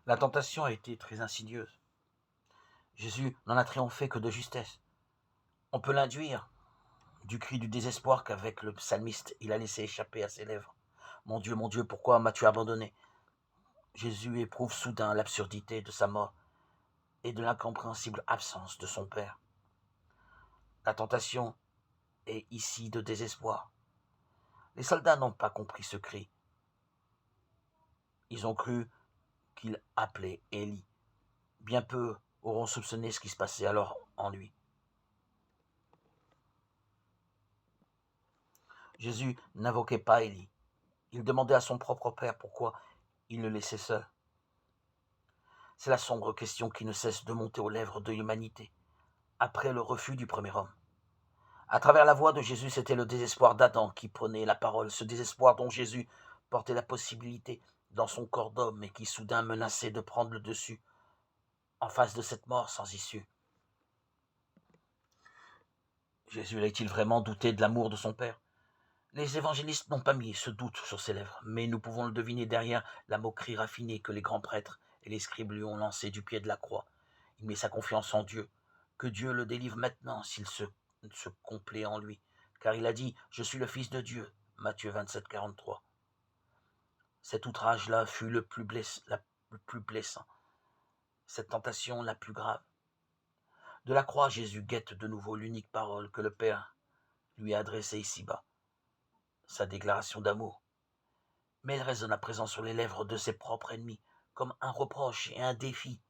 La tentation a été très insidieuse. Jésus n'en a triomphé que de justesse. On peut l'induire du cri du désespoir qu'avec le psalmiste il a laissé échapper à ses lèvres. Mon Dieu, pourquoi m'as-tu abandonné? Jésus éprouve soudain l'absurdité de sa mort et de l'incompréhensible absence de son Père. La tentation est ici de désespoir. Les soldats n'ont pas compris ce cri. Ils ont cru qu'il appelait Élie. Bien peu auront soupçonné ce qui se passait alors en lui. Jésus n'invoquait pas Élie. Il demandait à son propre Père pourquoi il le laissait seul. C'est la sombre question qui ne cesse de monter aux lèvres de l'humanité, après le refus du premier homme. À travers la voix de Jésus, c'était le désespoir d'Adam qui prenait la parole, ce désespoir dont Jésus portait la possibilité dans son corps d'homme et qui soudain menaçait de prendre le dessus en face de cette mort sans issue. Jésus allait-il vraiment douter de l'amour de son Père? Les évangélistes n'ont pas mis ce doute sur ses lèvres, mais nous pouvons le deviner derrière la moquerie raffinée que les grands prêtres et les scribes lui ont lancée du pied de la croix. Il met sa confiance en Dieu, que Dieu le délivre maintenant s'il se complaît en lui, car il a dit « Je suis le Fils de Dieu » Matthieu 27, 43. Cet outrage-là fut le plus blessant, cette tentation la plus grave. De la croix, Jésus guette de nouveau l'unique parole que le Père lui a adressée ici-bas, sa déclaration d'amour. Mais elle résonne à présent sur les lèvres de ses propres ennemis, comme un reproche et un défi.